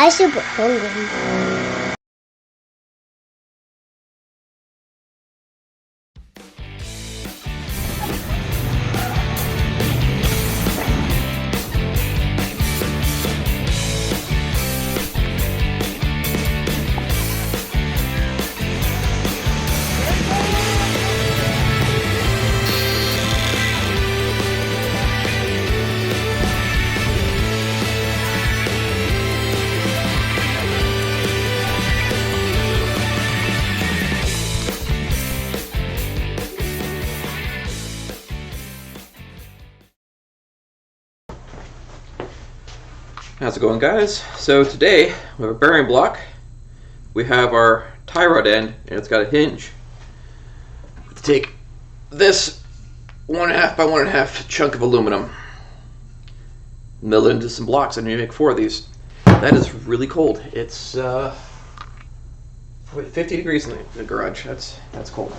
I'm super hungry. How's it going, guys? So today we have a bearing block. We have our tie rod end, and it's got a hinge. Let's take this 1.5 by 1.5 chunk of aluminum, mill it into some blocks. I need to make 4 of these. That is really cold. It's 50 degrees in the garage. That's cold.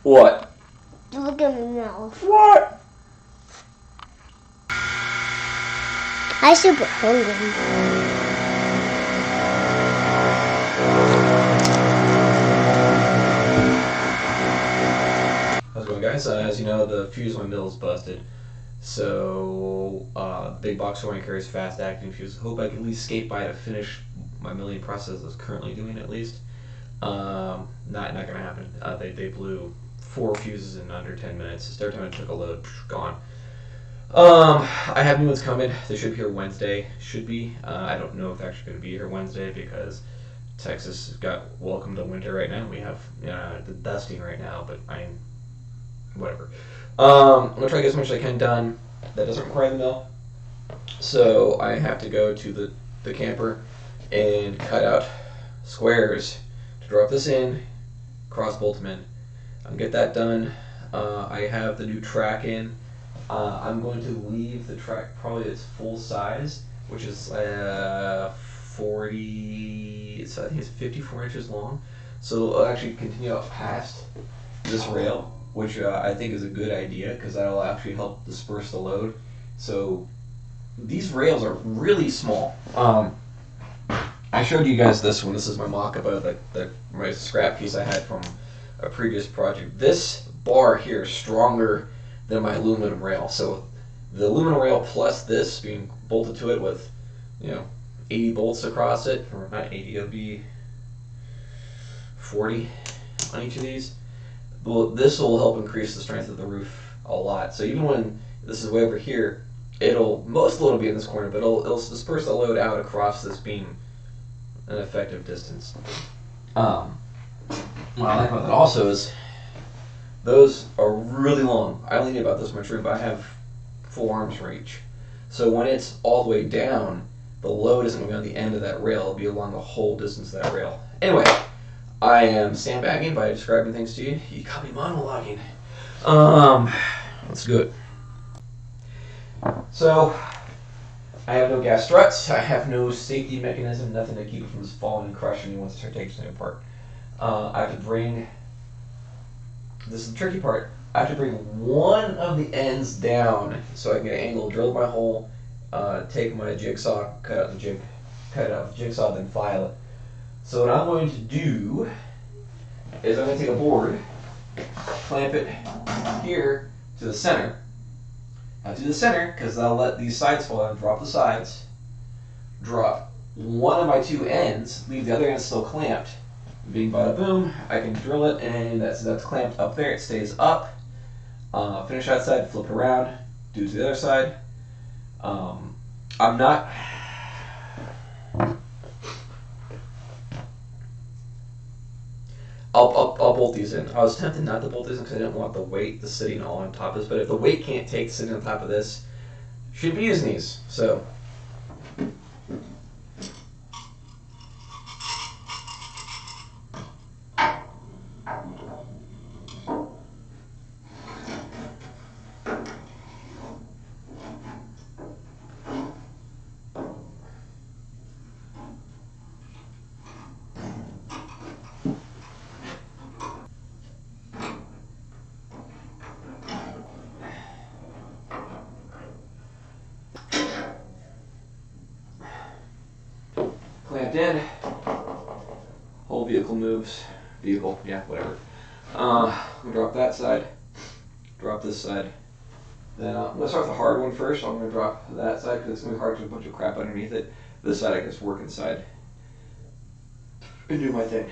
What? Look at my mouth. What? I'm super hungry. How's it going, guys? As you know, the fuse on my mill is busted. So, big box wiring carries fast acting fuse. Hope I can at least skate by to finish my milling process I was currently doing at least. Not gonna happen. They blew 4 fuses in under 10 minutes. Just every time I took a load, gone. I have new ones coming. They should be here Wednesday. Should be. I don't know if they're actually going to be here Wednesday because Texas got welcome to winter right now. We have the dusting right now, but whatever. I'm gonna try to get as much as I can done. That doesn't require the mill, so I have to go to the camper and cut out squares to drop this in, cross bolt them in, I'll get that done. I have the new track in. I'm going to leave the track probably its full size, which is 40. I think it's 54 inches long. So it'll actually continue up past this rail, which I think is a good idea because that'll actually help disperse the load. So these rails are really small. I showed you guys this one. This is my mock-up of my scrap piece I had from a previous project. This bar here is stronger than my aluminum rail. So the aluminum rail plus this being bolted to it with, 80 bolts across it, or not 80, it'll be 40 on each of these. Well, this will help increase the strength of the roof a lot. So even when this is way over here, most of the load will be in this corner, but it'll disperse the load out across this beam an effective distance. What I like about that also is those are really long. I only need about this much room, but I have full arms reach. So when it's all the way down, the load isn't going to be on the end of that rail. It'll be along the whole distance of that rail. Anyway, I am sandbagging by describing things to you. You caught me monologuing. Let's do it. So, I have no gas struts. I have no safety mechanism, nothing to keep it from just falling and crushing you once I start taking something apart. I have to bring, this is the tricky part, I have to bring one of the ends down so I can get an angle, drill my hole, take my jigsaw, cut out the jigsaw, then file it. So what I'm going to do is I'm going to take a board, clamp it here to the center. Now to the center, because I'll let these sides fall down, drop the sides, drop one of my two ends, leave the other end still clamped. Bing bada boom, I can drill it, and that's clamped up there, it stays up. Finish that side, flip it around, do it to the other side. I'm not... I'll bolt these in. I was tempted not to bolt these in because I didn't want the weight to sitting all on top of this, but if the weight can't take sitting on top of this, should be using these. So clamped in, whole vehicle moves, whatever. I'm gonna drop that side, drop this side. Then I'm gonna start with the hard one first. So I'm gonna drop that side because it's gonna be hard to a bunch of crap underneath it. This side I can just work inside and do my thing.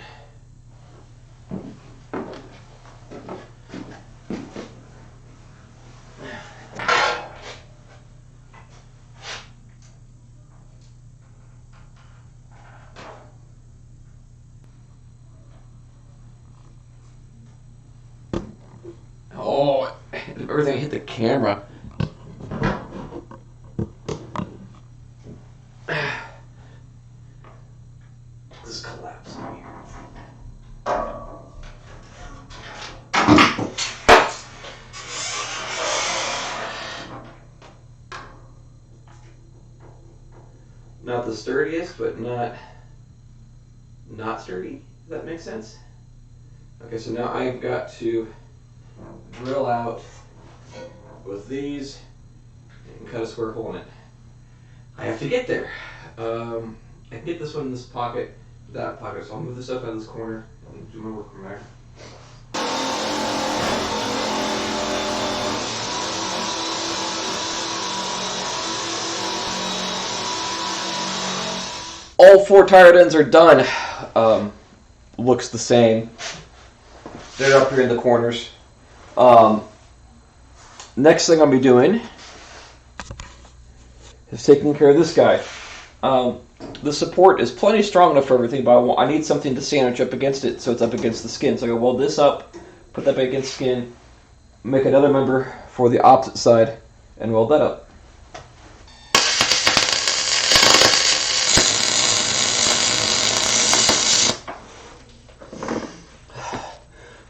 Oh, everything hit the camera. This is collapsing here. Not the sturdiest, but not sturdy. Does that make sense? Okay, so now I've got to drill out with these and cut a square hole in it. I have to get there. I can get this one in this pocket, that pocket, so I'll move this up out of this corner and do my work from there. All four tire ends are done. Looks the same. They're up here in the corners. Next thing I'll be doing is taking care of this guy. The support is plenty strong enough for everything, but I need something to sandwich up against it so it's up against the skin. So I go weld this up, put that back against the skin, make another member for the opposite side, and weld that up.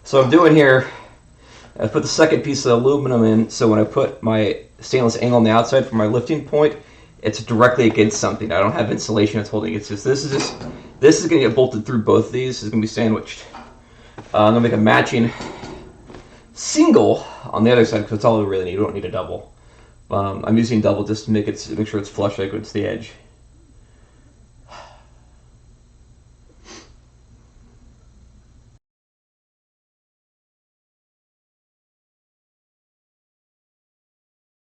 So So I'm doing here, I put the second piece of aluminum in, so when I put my stainless angle on the outside for my lifting point, it's directly against something. I don't have insulation that's holding it. It's just this is going to get bolted through both these. It's going to be sandwiched. I'm going to make a matching single on the other side because that's all we really need. We don't need a double. I'm using double just to make sure it's flush against the edge.